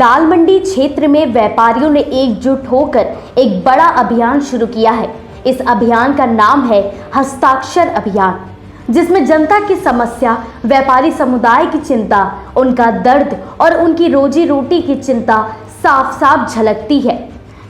दाल मंडी क्षेत्र में व्यापारियों ने एकजुट होकर एक बड़ा अभियान शुरू किया है। इस अभियान का नाम है हस्ताक्षर अभियान, जिसमें जनता की समस्या, व्यापारी समुदाय की चिंता, उनका दर्द और उनकी रोजी रोटी की चिंता साफ साफ झलकती है।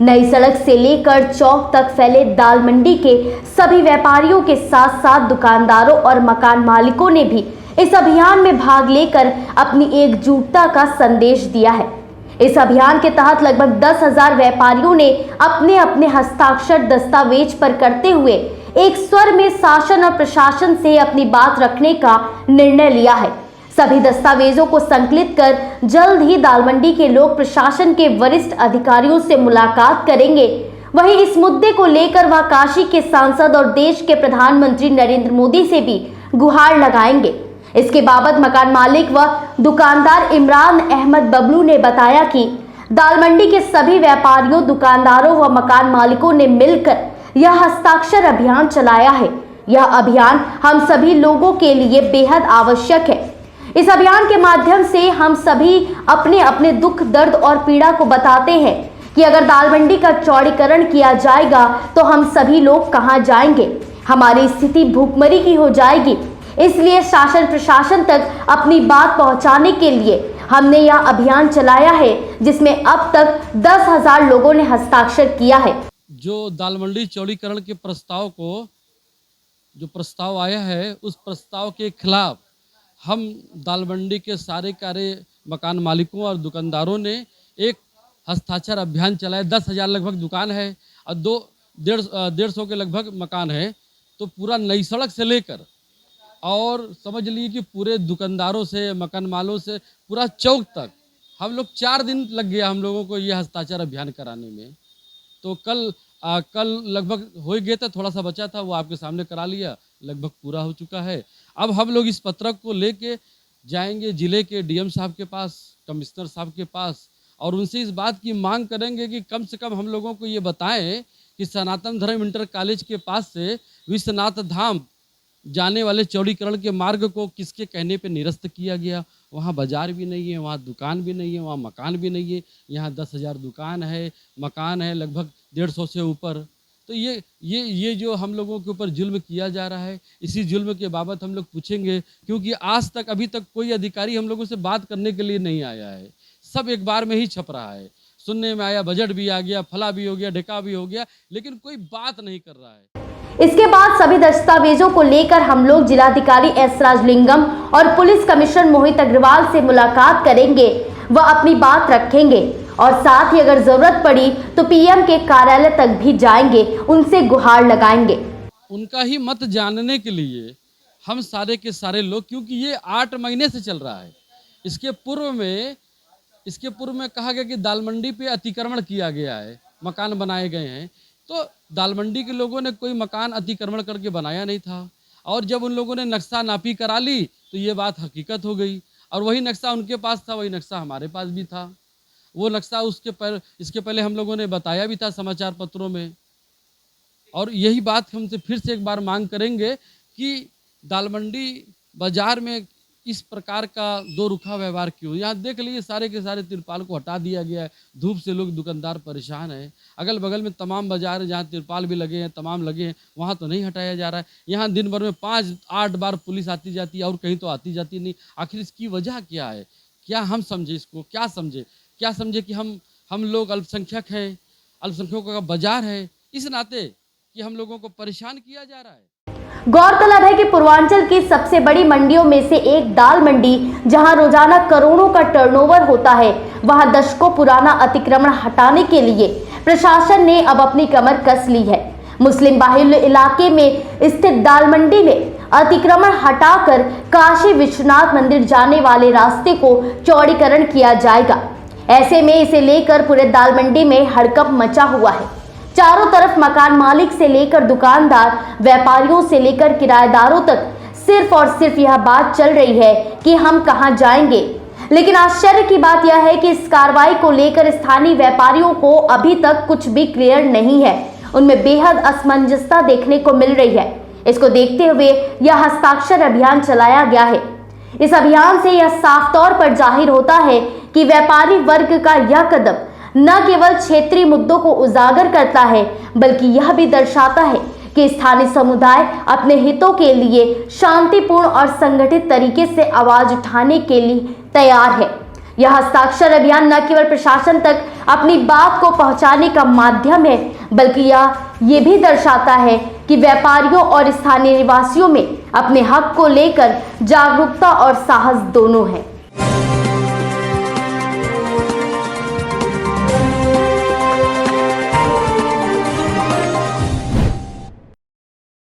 नई सड़क से लेकर चौक तक फैले दाल मंडी के सभी व्यापारियों के साथ साथ दुकानदारों और मकान मालिकों ने भी इस अभियान में भाग लेकर अपनी एकजुटता का संदेश दिया है। इस अभियान के तहत लगभग 10,000 व्यापारियों ने अपने अपने हस्ताक्षर दस्तावेज पर करते हुए एक स्वर में शासन और प्रशासन से अपनी बात रखने का निर्णय लिया है। सभी दस्तावेजों को संकलित कर जल्द ही दाल मंडी के लोग प्रशासन के वरिष्ठ अधिकारियों से मुलाकात करेंगे। वहीं इस मुद्दे को लेकर वह काशी के सांसद और देश के प्रधानमंत्री नरेंद्र मोदी से भी गुहार लगाएंगे। इसके बाबत मकान मालिक व दुकानदार इमरान अहमद बबलू ने बताया कि दाल मंडी के सभी व्यापारियों, दुकानदारों व मकान मालिकों ने मिलकर यह हस्ताक्षर अभियान चलाया है। यह अभियान हम सभी लोगों के लिए बेहद आवश्यक है। इस अभियान के माध्यम से हम सभी अपने अपने दुख, दर्द और पीड़ा को बताते हैं कि अगर दाल मंडी का चौड़ीकरण किया जाएगा तो हम सभी लोग कहां जाएंगे, हमारी स्थिति भूखमरी की हो जाएगी। इसलिए शासन प्रशासन तक अपनी बात पहुंचाने के लिए हमने यह अभियान चलाया है, जिसमें अब तक 10,000 लोगों ने हस्ताक्षर किया है। जो दाल मंडी चौड़ीकरण के प्रस्ताव को जो प्रस्ताव आया है, उस प्रस्ताव के खिलाफ हम दाल मंडी के सारे मकान मालिकों और दुकानदारों ने एक हस्ताक्षर अभियान चलाया। 10,000 लगभग दुकान है और 150 के लगभग मकान है। तो पूरा नई सड़क से लेकर और समझ लीजिए कि पूरे दुकानदारों से, मकान मालों से पूरा चौक तक हम लोग 4 दिन लग गया हम लोगों को ये हस्ताक्षर अभियान कराने में। तो कल लगभग हो गया था, थोड़ा सा बचा था, वो आपके सामने करा लिया, लगभग पूरा हो चुका है। अब हम लोग इस पत्रक को लेके जाएंगे जिले के डीएम साहब के पास, कमिश्नर साहब के पास, और उनसे इस बात की मांग करेंगे कि कम से कम हम लोगों को ये बताएं कि सनातन धर्म इंटर कॉलेज के पास से विश्वनाथ धाम जाने वाले चौड़ीकरण के मार्ग को किसके कहने पे निरस्त किया गया। वहाँ बाजार भी नहीं है, वहाँ दुकान भी नहीं है, वहाँ मकान भी नहीं है। यहाँ 10,000 दुकान है, मकान है लगभग 150 से ऊपर। तो ये जो हम लोगों के ऊपर जुल्म किया जा रहा है, इसी जुल्म के बाबत हम लोग पूछेंगे, क्योंकि आज तक अभी तक कोई अधिकारी हम लोगों से बात करने के लिए नहीं आया है। सब एक बार में ही छप रहा है। सुनने में आया बजट भी आ गया, फला भी हो गया, ढेका भी हो गया, लेकिन कोई बात नहीं कर रहा है। इसके बाद सभी दस्तावेजों को लेकर हम लोग जिलाधिकारी एस राजलिंगम और पुलिस कमिश्नर मोहित अग्रवाल से मुलाकात करेंगे व अपनी बात रखेंगे, और साथ ही अगर जरूरत पड़ी तो पीएम के कार्यालय तक भी जाएंगे, उनसे गुहार लगाएंगे। उनका ही मत जानने के लिए हम सारे के सारे लोग, क्योंकि ये 8 महीने से चल रहा है। इसके पूर्व में कहा गया कि दाल मंडी पे अतिक्रमण किया गया है, मकान बनाए गए हैं। तो दाल मंडी के लोगों ने कोई मकान अतिक्रमण करके बनाया नहीं था, और जब उन लोगों ने नक्शा नापी करा ली तो ये बात हकीकत हो गई, और वही नक्शा उनके पास था, वही नक्शा हमारे पास भी था। वो नक्शा इसके पहले हम लोगों ने बताया भी था समाचार पत्रों में। और यही बात हमसे फिर से एक बार मांग करेंगे कि दाल मंडी बाजार में इस प्रकार का दो रुखा व्यवहार क्यों। यहाँ देख लीजिए सारे के सारे तिरपाल को हटा दिया गया है। धूप से लोग दुकानदार परेशान हैं। अगल बगल में तमाम बाजार है जहाँ तिरपाल भी लगे हैं, तमाम लगे हैं, वहाँ तो नहीं हटाया जा रहा है। यहाँ दिन भर में 5-8 बार पुलिस आती जाती है, और कहीं तो आती जाती नहीं। आखिर इसकी वजह क्या है? क्या हम समझे इसको? क्या समझे कि हम लोग अल्पसंख्यक हैं, अल्पसंख्यकों का बाजार है, इस नाते कि हम लोगों को परेशान किया जा रहा है। गौरतलब है कि पूर्वांचल की सबसे बड़ी मंडियों में से एक दाल मंडी, जहां रोजाना करोड़ों का टर्नओवर होता है, वहां दशकों पुराना अतिक्रमण हटाने के लिए प्रशासन ने अब अपनी कमर कस ली है। मुस्लिम बाहुल्य इलाके में स्थित दाल मंडी में अतिक्रमण हटाकर काशी विश्वनाथ मंदिर जाने वाले रास्ते को चौड़ीकरण किया जाएगा। ऐसे में इसे लेकर पूरे दाल मंडी में हड़कंप मचा हुआ है। चारों तरफ मकान मालिक से लेकर दुकानदार, व्यापारियों से लेकर किराएदारों तक सिर्फ और सिर्फ यह बात चल रही है कि हम कहां जाएंगे। लेकिन आश्चर्य की बात यह है कि इस कार्रवाई को लेकर स्थानीय व्यापारियों को अभी तक कुछ भी क्लियर नहीं है। उनमें बेहद असमंजसता देखने को मिल रही है। इसको देखते हुए यह हस्ताक्षर अभियान चलाया गया है। इस अभियान से यह साफ तौर पर जाहिर होता है कि व्यापारी वर्ग का यह कदम न केवल क्षेत्रीय मुद्दों को उजागर करता है, बल्कि यह भी दर्शाता है कि स्थानीय समुदाय अपने हितों के लिए शांतिपूर्ण और संगठित तरीके से आवाज उठाने के लिए तैयार है। यह हस्ताक्षर अभियान न केवल प्रशासन तक अपनी बात को पहुंचाने का माध्यम है, बल्कि ये भी दर्शाता है कि व्यापारियों और स्थानीय निवासियों में अपने हक को लेकर जागरूकता और साहस दोनों है।